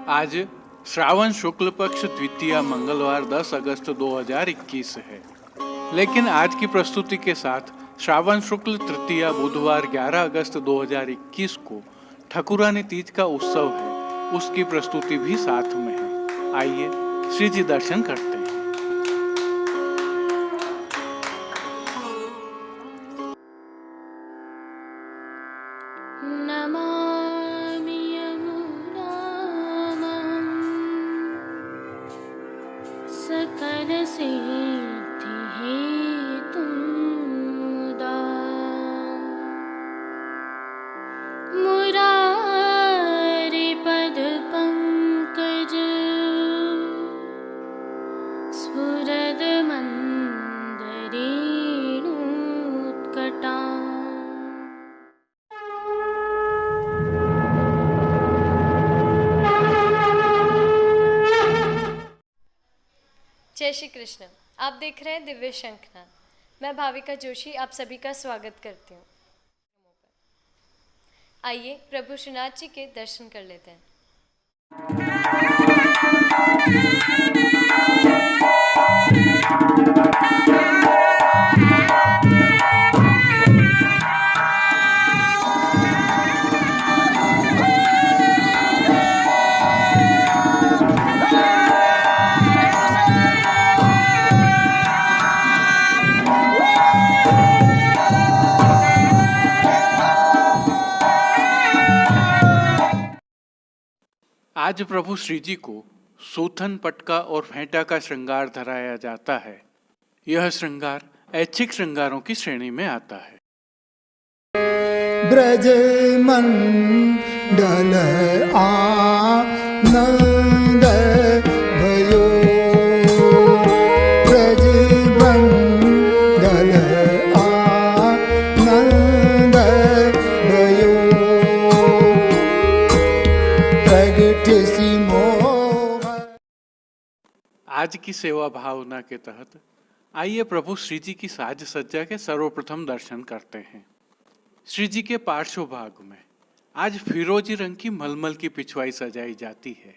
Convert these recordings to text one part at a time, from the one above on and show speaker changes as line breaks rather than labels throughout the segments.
आज श्रावण शुक्ल पक्ष द्वितीया मंगलवार 10 अगस्त 2021 है, लेकिन आज की प्रस्तुति के साथ श्रावण शुक्ल तृतीया बुधवार 11 अगस्त 2021 को ठकुरानी तीज का उत्सव है, उसकी प्रस्तुति भी साथ में है। आइए श्री जी दर्शन करते हैं।
नमामि यमुनां सकलसिद्धिहेतुं मुदा मुरारिपदपङ्कज स्फुरदमन्दरेणुत्कटा।
जय श्री कृष्ण। आप देख रहे हैं दिव्य शंखनाद। मैं भाविका जोशी आप सभी का स्वागत करती हूँ। आइए प्रभु श्रीनाथ जी के दर्शन कर लेते हैं।
आज प्रभु श्री जी को सूथन, पटका और फेंटा का श्रृंगार धराया जाता है। यह श्रृंगार ऐच्छिक श्रृंगारों की श्रेणी में आता है।
ब्रज मंडल आनंद भयो, ब्रज मंडल आनंद भयो, प्रगट सी मोह।
आज की सेवा भावना के तहत आइए प्रभु श्री जी की साज सज्जा के सर्वप्रथम दर्शन करते हैं। श्री जी के पार्श्व भाग में आज फिरोजी रंग की मलमल की पिछवाई सजाई जाती है।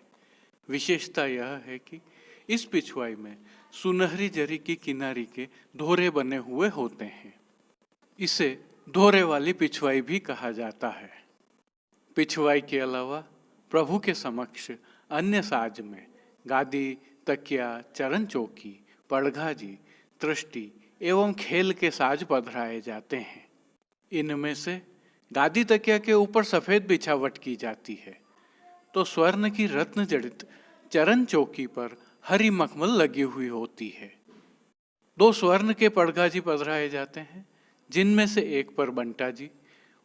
विशेषता यह है कि इस पिछवाई में सुनहरी जरी की किनारी के धोरे बने हुए होते हैं। इसे धोरे वाली पिछवाई भी कहा जाता है। पिछवाई के अलावा प्रभु के समक्ष अन्य साज में गादी, तकिया, चरण चौकी, पड़घाजी, तृष्टि एवं खेल के साज पधराए जाते हैं। इनमें से गादी तकिया के ऊपर सफेद बिछावट की जाती है, तो स्वर्ण की रत्न जड़ित चरण चौकी पर हरी मखमल लगी हुई होती है। दो स्वर्ण के पड़घाजी पधराए जाते हैं, जिनमें से एक पर बंटा जी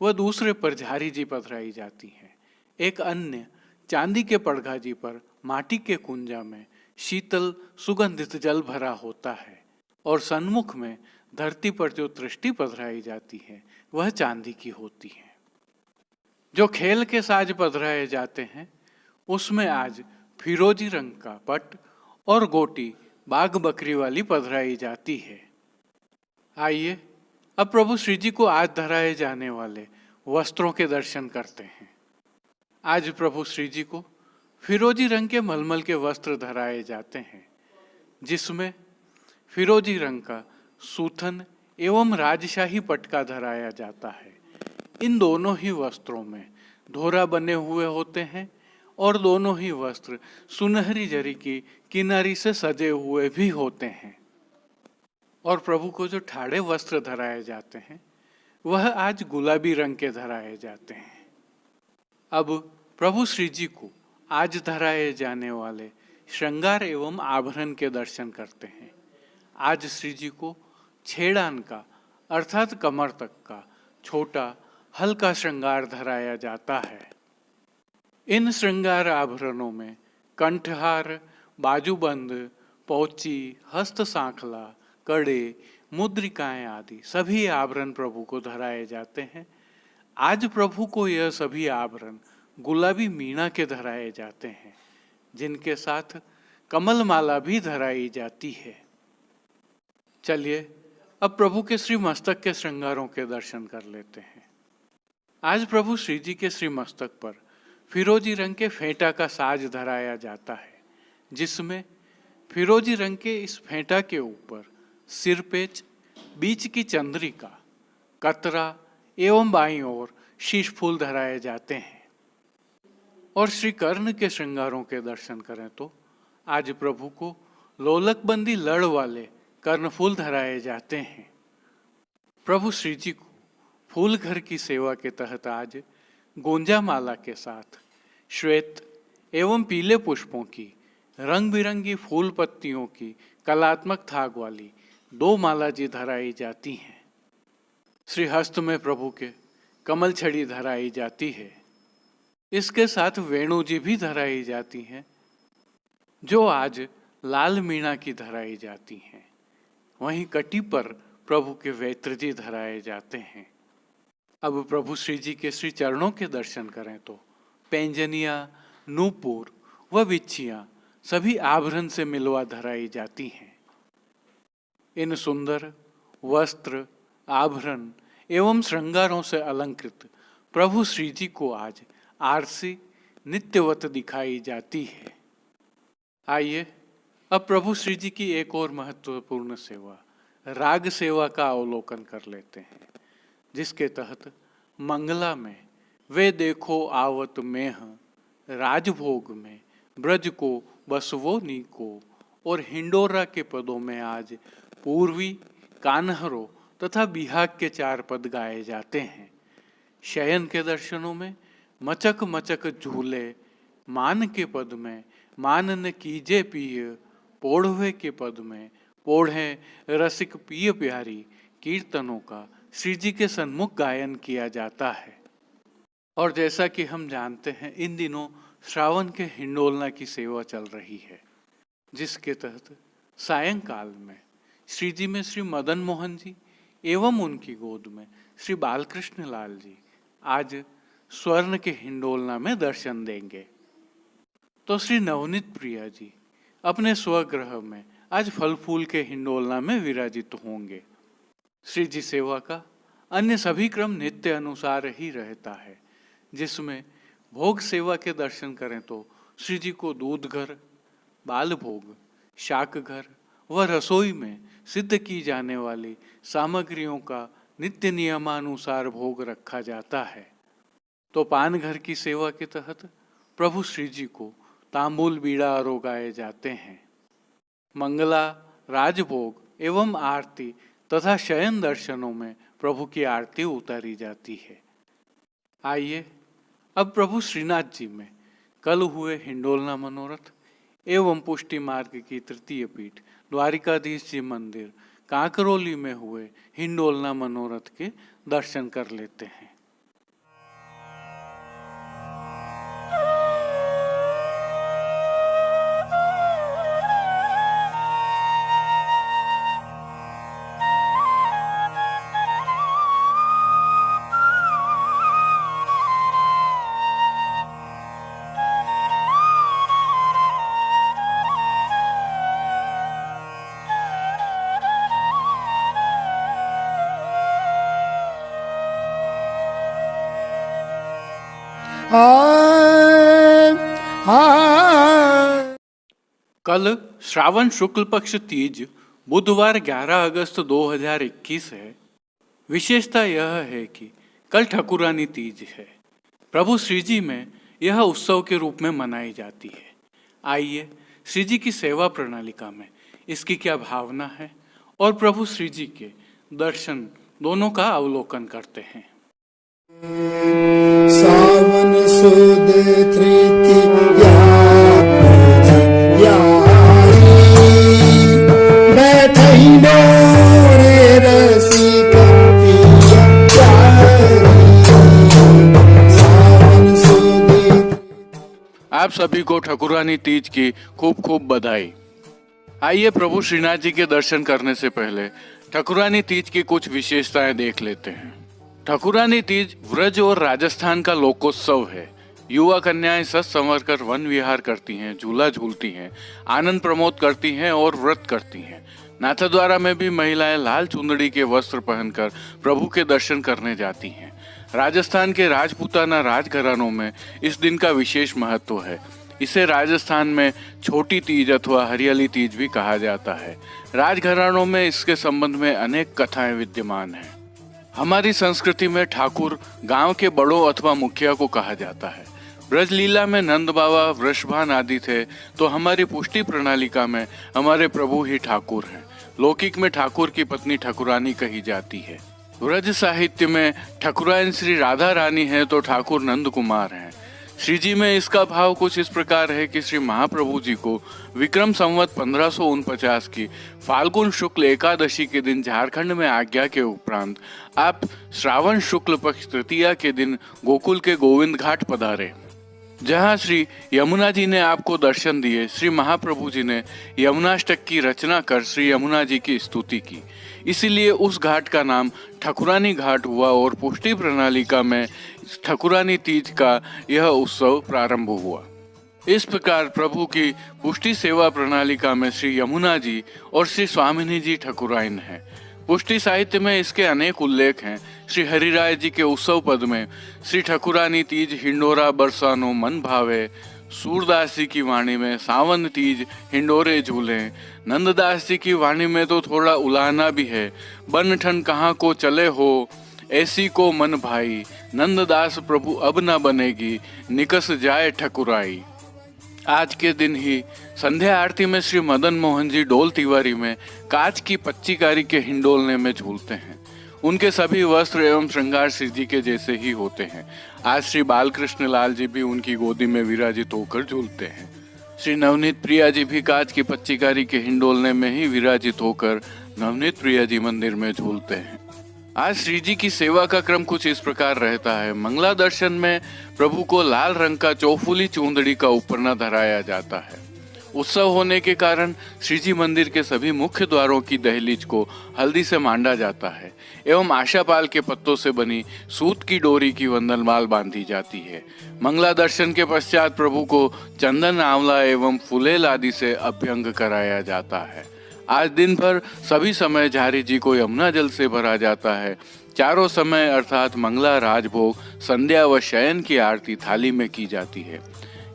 व दूसरे पर झारी जी पधराई जाती है। एक अन्य चांदी के पड़घाजी पर माटी के कुंजा में शीतल सुगंधित जल भरा होता है और सन्मुख में धरती पर जो तृष्टि पधराई जाती है वह चांदी की होती है। जो खेल के साज पधराए जाते हैं उसमें आज फिरोजी रंग का पट और गोटी बाघ बकरी वाली पधराई जाती है। आइए अब प्रभु श्री जी को आज धराए जाने वाले वस्त्रों के दर्शन करते हैं। आज प्रभु श्री जी को फिरोजी रंग के मलमल के वस्त्र धराए जाते हैं, जिसमें फिरोजी रंग का सूथन एवं राजशाही पटका धराया जाता है। इन दोनों ही वस्त्रों में धोरा बने हुए होते हैं और दोनों ही वस्त्र सुनहरी जरी की किनारी से सजे हुए भी होते हैं। और प्रभु को जो ठाड़े वस्त्र धराए जाते हैं वह आज गुलाबी रंग के धराए जाते हैं। अब प्रभु श्री जी को आज धराए जाने वाले श्रृंगार एवं आभरण के दर्शन करते हैं। आज श्री जी को छेड़ान का अर्थात कमर तक का छोटा हल्का श्रृंगार धराया जाता है। इन श्रृंगार आभरणों में कंठहार, बाजूबंद, पौची, हस्त सांखला, कड़े, मुद्रिकाएं आदि सभी आभरण प्रभु को धराए जाते हैं। आज प्रभु को यह सभी आभरण गुलाबी मीणा के धराए जाते हैं, जिनके साथ कमल माला भी धराई जाती है। चलिए अब प्रभु के श्री मस्तक के श्रृंगारों के दर्शन कर लेते हैं। आज प्रभु श्री जी के श्री मस्तक पर फिरोजी रंग के फेंटा का साज धराया जाता है, जिसमें फिरोजी रंग के इस फेंटा के ऊपर सिरपेच, बीच की चंद्रिका, कतरा एवं बाईं ओर शीश फूल धराए जाते हैं। और श्री कर्ण के श्रृंगारों के दर्शन करें तो आज प्रभु को लोलकबंदी लड़ वाले कर्णफूल धराए जाते हैं। प्रभु श्री जी को फूल घर की सेवा के तहत आज गोंजा माला के साथ श्वेत एवं पीले पुष्पों की रंग बिरंगी फूल पत्तियों की कलात्मक थाग वाली 2 माला जी धराई जाती हैं। श्री हस्त में प्रभु के कमल छड़ी धराई जाती है। इसके साथ वेणु जी भी धराई जाती हैं, जो आज लाल मीणा की धराई जाती हैं। वहीं कटी पर प्रभु के वेत्र जी धराए जाते हैं। अब प्रभु श्री जी के श्री चरणों के दर्शन करें तो पैंजनिया, नूपुर व बिच्छियां सभी आभरण से मिलवा धराई जाती हैं। इन सुंदर वस्त्र, आभरण एवं श्रृंगारों से अलंकृत प्रभु श्री जी को आज आरसी नित्यवत दिखाई जाती है। आइए अब प्रभु श्री जी की एक और महत्वपूर्ण सेवा राग सेवा का अवलोकन कर लेते हैं, जिसके तहत मंगला में वे देखो आवत मेह, राजभोग में ब्रज को बसवो नीको और हिंडोरा के पदों में आज पूर्वी, कान्हरो तथा बिहाग के 4 पद गाए जाते हैं। शयन के दर्शनों में मचक मचक झूले, मान के पद में मान न कीजे पिय, पोढ़वे के पद में पोढ़े रसिक पिय प्यारी कीर्तनों का श्री जी के सन्मुख गायन किया जाता है। और जैसा कि हम जानते हैं, इन दिनों श्रावण के हिंडोलना की सेवा चल रही है, जिसके तहत सायंकाल में श्री जी में श्री मदन मोहन जी एवं उनकी गोद में श्री बालकृष्ण लाल जी आज स्वर्ण के हिंडोलना में दर्शन देंगे। तो श्री नवनीत प्रिया जी अपने स्वगृह में आज फल फूल के हिंडोलना में विराजित होंगे। श्री जी सेवा का अन्य सभी क्रम नित्य अनुसार ही रहता है, जिसमें भोग सेवा के दर्शन करें तो श्री जी को दूध घर, बाल भोग, शाक घर व रसोई में सिद्ध की जाने वाली सामग्रियों का नित्य नियमानुसार भोग रखा जाता है। तो पान घर की सेवा के तहत प्रभु श्री जी को तांबूल बीड़ा आरोगाए जाते हैं। मंगला, राजभोग एवं आरती तथा शयन दर्शनों में प्रभु की आरती उतारी जाती है। आइए अब प्रभु श्रीनाथ जी में कल हुए हिंडोलना मनोरथ एवं पुष्टि मार्ग की तृतीय पीठ द्वारिकाधीश जी मंदिर कांकरोली में हुए हिंडोलना मनोरथ के दर्शन कर लेते हैं। कल श्रावण शुक्ल पक्ष तीज बुधवार 11 अगस्त 2021 है। विशेषता यह है कि कल ठकुरानी तीज है। प्रभु श्री जी में यह उत्सव के रूप में मनाई जाती है। आइए श्री जी की सेवा प्रणालिका में इसकी क्या भावना है और प्रभु श्री जी के दर्शन दोनों का अवलोकन करते हैं।
सावन सुद तृतीया बैठई डोरे रसिक सावन सुद।
आप सभी को ठकुरानी तीज की खूब खूब बधाई। आइए प्रभु श्रीनाथ जी के दर्शन करने से पहले ठकुरानी तीज की कुछ विशेषताएं देख लेते हैं। ठकुरानी तीज व्रज और राजस्थान का लोकोत्सव है। युवा कन्याएं सज संवर कर वन विहार करती हैं, झूला झूलती हैं, आनंद प्रमोद करती हैं और व्रत करती हैं। नाथद्वारा में भी महिलाएं लाल चुंदड़ी के वस्त्र पहनकर प्रभु के दर्शन करने जाती हैं। राजस्थान के राजपूताना राजघरानों में इस दिन का विशेष महत्व है। इसे राजस्थान में छोटी तीज अथवा हरियाली तीज भी कहा जाता है। राजघरानों में इसके संबंध में अनेक कथाएं विद्यमान हैं। हमारी संस्कृति में ठाकुर गांव के बड़ों अथवा मुखिया को कहा जाता है। ब्रजलीला में नंद बाबा, वृषभान आदि थे, तो हमारी पुष्टि प्रणालिका में हमारे प्रभु ही ठाकुर हैं। लौकिक में ठाकुर की पत्नी ठकुरानी कही जाती है। ब्रज साहित्य में ठकुराइन श्री राधा रानी है तो ठाकुर नंद कुमार हैं। श्री जी में इसका भाव कुछ इस प्रकार है कि श्री महाप्रभु जी को विक्रम संवत 1549 की फाल्गुन शुक्ल एकादशी के दिन झारखंड में आज्ञा के उपरांत आप श्रावण शुक्ल पक्ष तृतीया के दिन गोकुल के गोविंद घाट पधारे, जहां श्री यमुना जी ने आपको दर्शन दिए। श्री महाप्रभु जी ने यमुनाष्टक की रचना कर श्री यमुना जी की स्तुति की, इसीलिए उस घाट का नाम ठकुरानी घाट हुआ और पुष्टि प्रणालिका में ठकुरानी तीज का यह उत्सव प्रारंभ हुआ। इस प्रकार प्रभु की पुष्टि सेवा प्रणालिका में श्री यमुना जी और श्री स्वामिनी जी ठकुराइन है। पुष्टि साहित्य में इसके अनेक उल्लेख हैं। श्री हरिराय जी के उत्सव पद में श्री ठकुरानी तीज हिंडोरा बरसानो मन भावे, सूरदास जी की वाणी में सावन तीज हिंडोरे झूले, नंददास जी की वाणी में तो थोड़ा उलाहना भी है, बन ठन कहाँ को चले हो ऐसी को मन भाई, नंददास प्रभु अब न बनेगी निकस जाए ठकुराई। आज के दिन ही संध्या आरती में श्री मदन मोहन जी डोल तिवारी में कांच की पच्चीकारी के हिंडोलने में झूलते हैं। उनके सभी वस्त्र एवं श्रृंगार श्री जी के जैसे ही होते हैं। आज श्री बालकृष्ण लाल जी भी उनकी गोदी में विराजित होकर झूलते हैं। श्री नवनीत प्रिया जी भी कांच की पच्चीकारी के हिंडोलने में ही विराजित होकर नवनीत प्रिया जी मंदिर में झूलते हैं। आज श्री जी की सेवा का क्रम कुछ इस प्रकार रहता है। मंगला दर्शन में प्रभु को लाल रंग का चौफुली चूंदड़ी का उपरना धराया जाता है। उत्सव होने के कारण श्री जी मंदिर के सभी मुख्य द्वारों की दहलीज को हल्दी से मांडा जाता है एवं आशापाल के पत्तों से बनी सूत की डोरी की वंदनमाल बांधी जाती है। मंगला दर्शन के पश्चात प्रभु को चंदन, आंवला एवं फुलेल आदि से अभ्यंग कराया जाता है। आज दिन भर सभी समय झारी जी को यमुना जल से भरा जाता है। चारों समय अर्थात मंगला, राजभोग, संध्या व शयन की आरती थाली में की जाती है।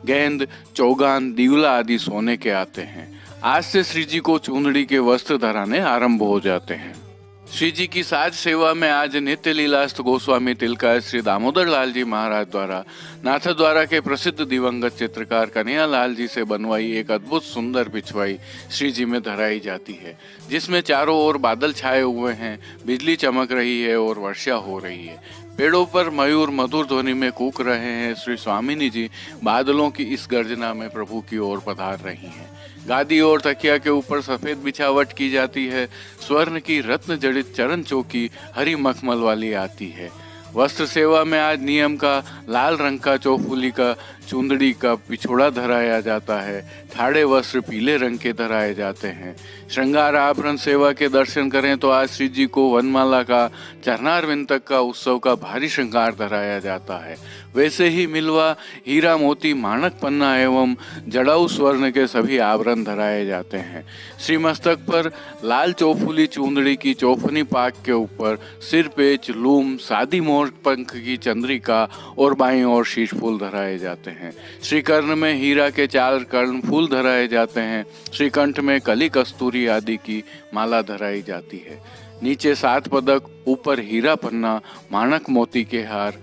गेंद, चौगान, दीवला आदि सोने के आते हैं। आज से श्री जी को चूंदड़ी के वस्त्र धराने आरंभ हो जाते हैं। श्री जी की साज सेवा में आज नित्य लीलास्त गोस्वामी तिलकाय श्री दामोदर लाल जी महाराज द्वारा नाथद्वारा के प्रसिद्ध दिवंगत चित्रकार कन्हैया लाल जी से बनवाई एक अद्भुत सुंदर पिछवाई श्री जी में धराई जाती है, जिसमें चारों ओर बादल छाए हुए हैं, बिजली चमक रही है और वर्षा हो रही है। पेड़ों पर मयूर मधुर ध्वनि में कूक रहे हैं। श्री स्वामिनी जी बादलों की इस गर्जना में प्रभु की ओर पधार रही हैं। गादी और तकिया के ऊपर सफेद बिछावट की जाती है। स्वर्ण की रत्न जड़ित चरण चौकी हरी मखमल वाली आती है। वस्त्र सेवा में आज नियम का लाल रंग का चौफुली का चुंदड़ी का पिछोड़ा धराया जाता है। ठाड़े वस्त्र पीले रंग के धराए जाते हैं। श्रृंगार आभरण सेवा के दर्शन करें तो आज श्री जी को वनमाला का, चरणारविंद तक का उत्सव का भारी श्रृंगार धराया जाता है। वैसे ही मिलवा, हीरा, मोती, माणक, पन्ना एवं जड़ाऊ स्वर्ण के सभी आभरण धराए जाते हैं। श्री मस्तक पर लाल चौफुली चूंदड़ी की चौफनी पाक के ऊपर सिर पेच, लूम, सादी मोर पंख की चंद्रिका और बाईं ओर शीश फूल धराए जाते हैं। श्री कर्ण में हीरा के 4 कर्ण फूल धराए जाते हैं। श्री कंठ में कली, कस्तूरी आदि की माला धराई जाती है। नीचे 7 पदक, ऊपर हीरा पन्ना, माणक, मोती के हार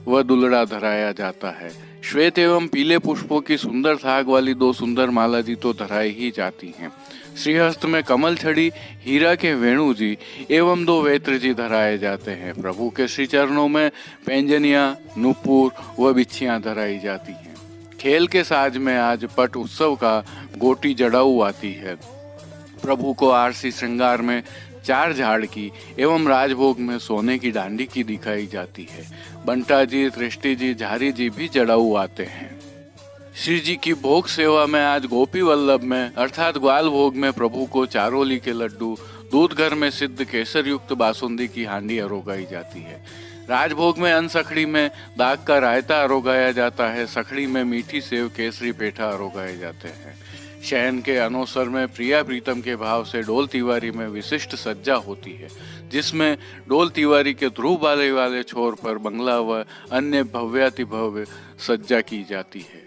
व दुलड़ा धराया जाता है। श्वेत एवं पीले पुष्पों की सुंदर थाग वाली 2 सुंदर माला जी तो धराई ही जाती हैं। श्रीहस्त में कमल छड़ी, हीरा के वेणु जी एवं 2 वेत्र जी धराए जाते हैं। प्रभु के श्री चरणों में पैंजनियां, नुपुर व बिच्छियां धराई जाती हैं। खेल के साज में आज पट उत्सव का गोटी जड़ाऊ आती है। प्रभु को आरसी श्रृंगार में 4 झाड़ की एवं राजभोग में सोने की डांडी की दिखाई जाती है। बंटा जी, दृष्टि जी, झारी जी भी जड़ाऊ आते हैं। श्री जी की भोग सेवा में आज गोपी वल्लभ में अर्थात ग्वाल भोग में प्रभु को चारोली के लड्डू, दूध घर में सिद्ध केसर युक्त बासुंदी की हांडी अरोगाई जाती है। राजभोग में अनसखड़ी में दाग का रायता अरोगाया जाता है। सखड़ी में मीठी सेव, केसरी पेठा अरोगाए जाते हैं। शयन के अनोसर में प्रिया प्रीतम के भाव से डोल तिवारी में विशिष्ट सज्जा होती है, जिसमें डोल तिवारी के ध्रुव बाले वाले छोर पर बंगला व अन्य भव्यातिभव्य सज्जा की जाती है।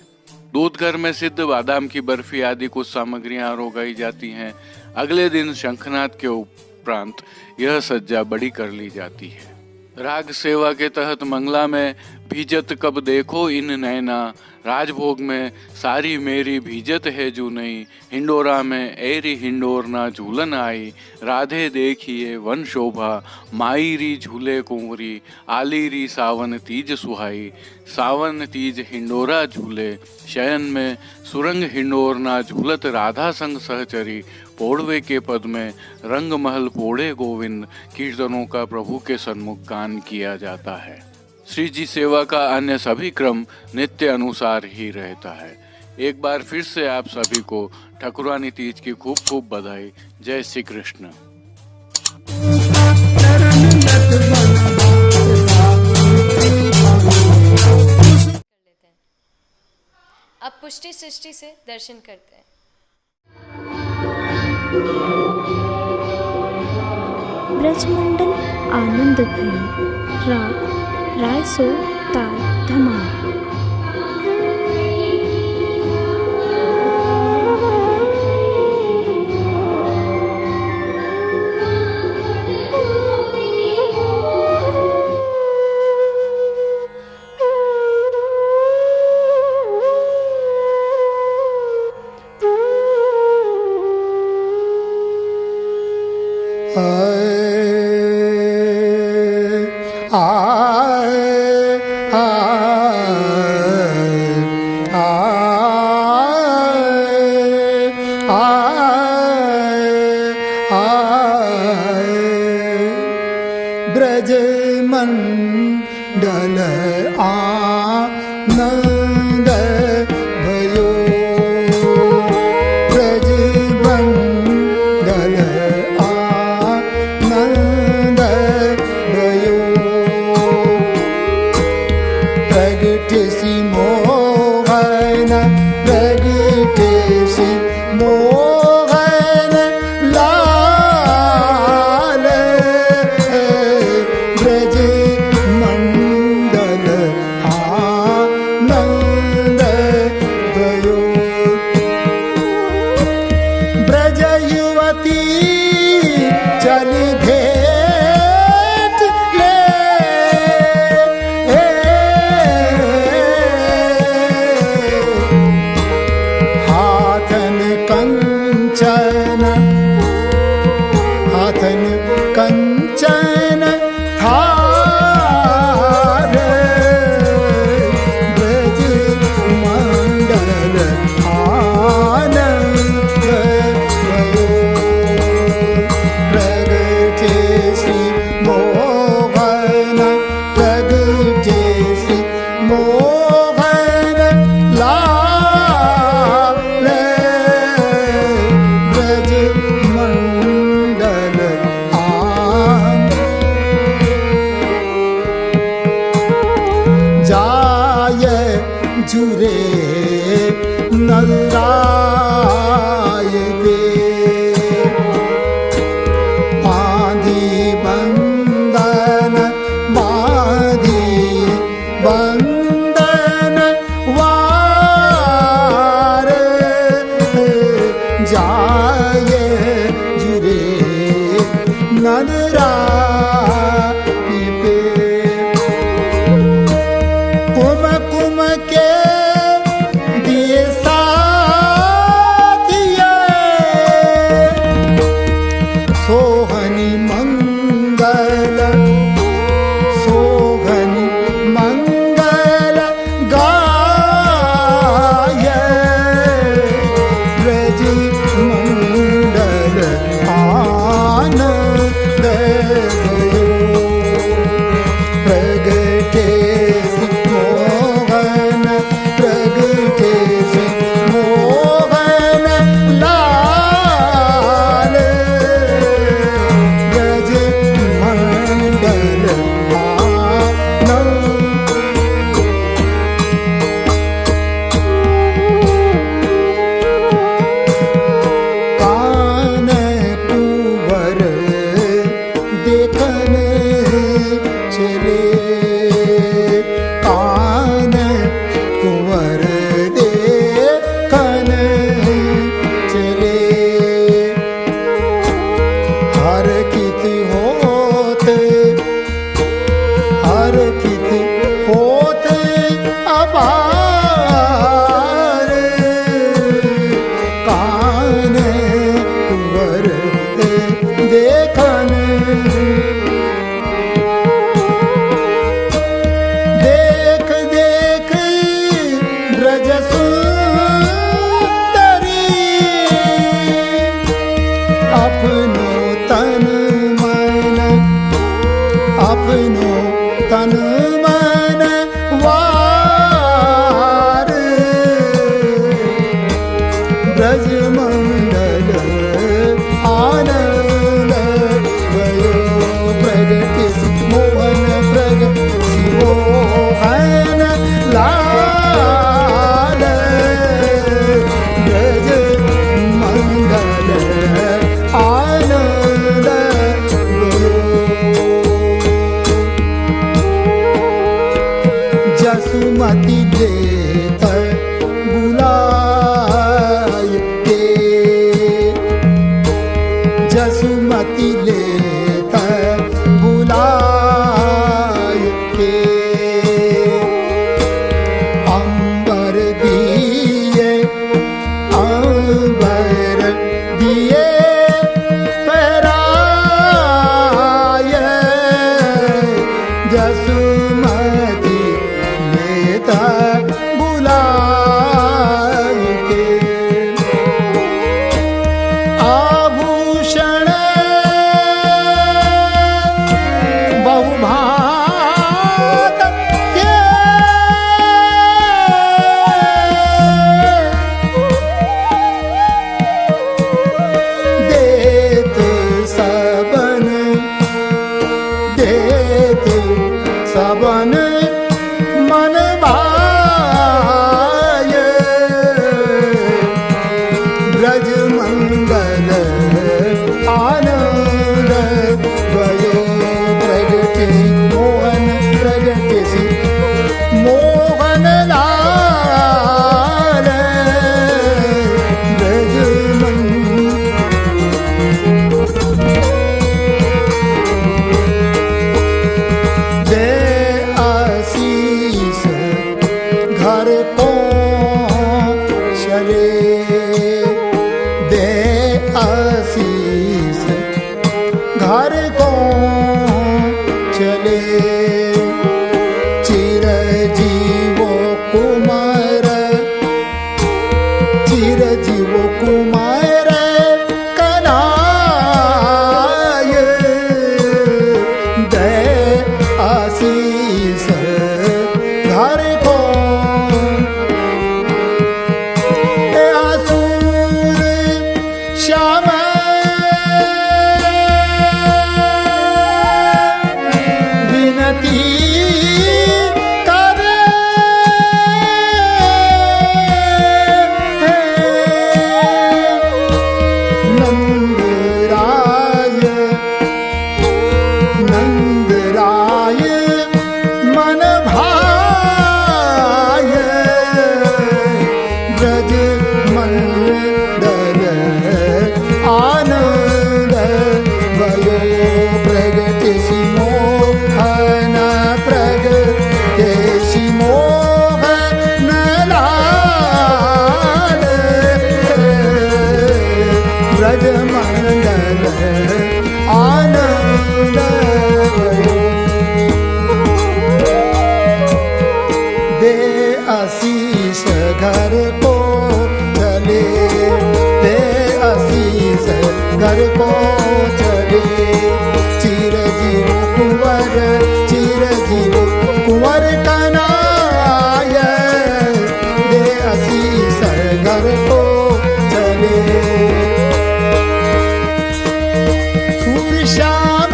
दूध घर में सिद्ध बादाम की बर्फी आदि कुछ सामग्रियां रोगाई जाती हैं। अगले दिन शंखनाद के उपरांत यह सज्जा बड़ी कर ली जाती है। राग सेवा के तहत मंगला में भीजत कब देखो इन नैना, राजभोग में सारी मेरी भीजत है जू नई, हिंडोरा में एरी हिंडोर ना झूलन आई, राधे देखिए वन शोभा, माई री झूले कुंवरी, आली री सावन तीज सुहाई, सावन तीज हिंडोरा झूले, शयन में सुरंग हिंडोर ना झूलत राधा संग सहचरी, पोड़वे के पद में रंग महल पोड़े गोविंद, कीर्तनों का प्रभु के सन्मुख गान किया जाता है। श्री जी सेवा का अन्य सभी क्रम नित्य अनुसार ही रहता है। एक बार फिर से आप सभी को ठकुरानी तीज की खूब खूब बधाई। जय श्री कृष्ण।
अब पुष्टि सृष्टि से दर्शन करते हैं।
ब्रजमंडल आनंद भई, राग रायसो ताल धमाल।
ब्रज मंडल आनंद भयो, ब्रज मंडल आनंद भयो, प्रगटसी मोहन प्रगटसी मोहन लाल, ब्रज मंडल आनंद भयो, ब्रज युवती चल भेंट ले, हाथन कंचन हाथन कंचन थार, ब्रज मंडल आनंद भयो, प्रगटे श्री मोहन प्रगटे श्री मोहन लाल, ब्रज मंडल जाय जुरे नलराय वे, बांधी बंदन बांधी बंदन वार, जाय जुरे नलराय वे, कुम कुम के दिए साथिया, सोहनी मंगल सोहनी मंगल गाय, ब्रज मंडल आनंद ब्रज मंडल आनंद भयो प्रगति मोहन प्रगति मोहन लाल ब्रज मंडल आनंद भयो जसुमति देत बुलाय के जसुमति लेत बुलाय के अंबर दिए अंबर दिए पहराय जसुमति लेत बुलाय के आभूषण बहुभात के देत सबन देत सबन मन भाय ब्रज मंगल आनंद भयो प्रगति मोहन प्रगति मोहन लाल ब्रज जय आशीष घर को चले दे आशीष घर को चले चिर जीवो कुमार चिर जीवो कुमार कनाय दे आशीष घर को असुर श्याम विनती करे नंदराय नंदराय मन भाय ब्रज मंडल आनंद भयो प्रगति मोहन प्रगति मोहन लाल ब्रज मंडल आनंद भयो दे आशीष घर को चले दे आशीष घर को चले चिरजीव कुंवर चिरजीव कुंवर कनाय दे आशीष घर को चले सूर्य श्याम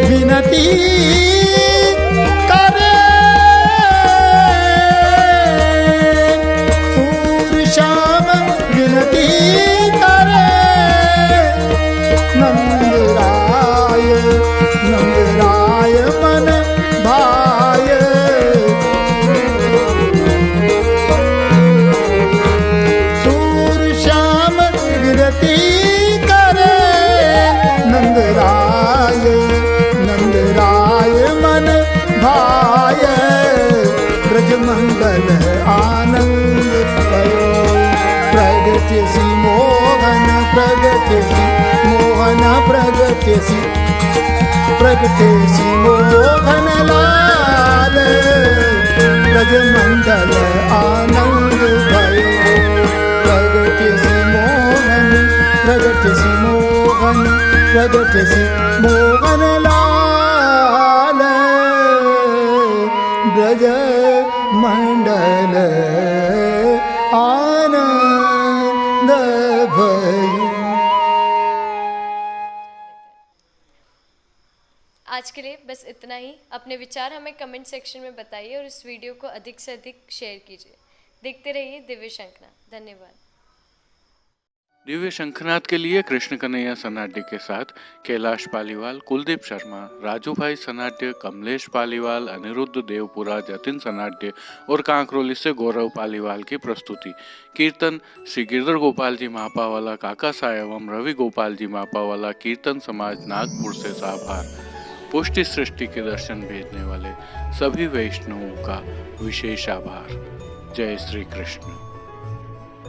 विनती करे सूर्य श्याम विनती करे नंदराय नंदराय मन भाय सूर्य श्याम विनती करे नंदराय नंदराय मन भाय ब्रज मंगल आनंद भयो प्रगति मोहन प्रगति मोहन प्रगति मोहन लाल ब्रज मंगल आनंद भयो प्रगति मोहन प्रगति मोहन लाल ब्रज मंडल आनंद भयो।
आज के लिए बस इतना ही। अपने विचार हमें कमेंट सेक्शन में बताइए और इस वीडियो को अधिक से अधिक शेयर कीजिए। देखते रहिए दिव्य शंखनाद। धन्यवाद।
दिव्य शंखनाद के लिए कृष्ण कन्हैया सनाड्य के साथ कैलाश पालीवाल, कुलदीप शर्मा, राजू भाई सनाड्य, कमलेश पालीवाल, अनिरुद्ध देवपुरा, जतिन सनाड्य और कांकरोली से गौरव पालीवाल की प्रस्तुति। कीर्तन श्री गिरधर गोपाल जी मापावाला काका साहेब एवं रवि गोपाल जी मापावाला कीर्तन समाज नागपुर से साभार। पुष्टि सृष्टि के दर्शन भेजने वाले सभी वैष्णवों का विशेष आभार। जय श्री कृष्ण।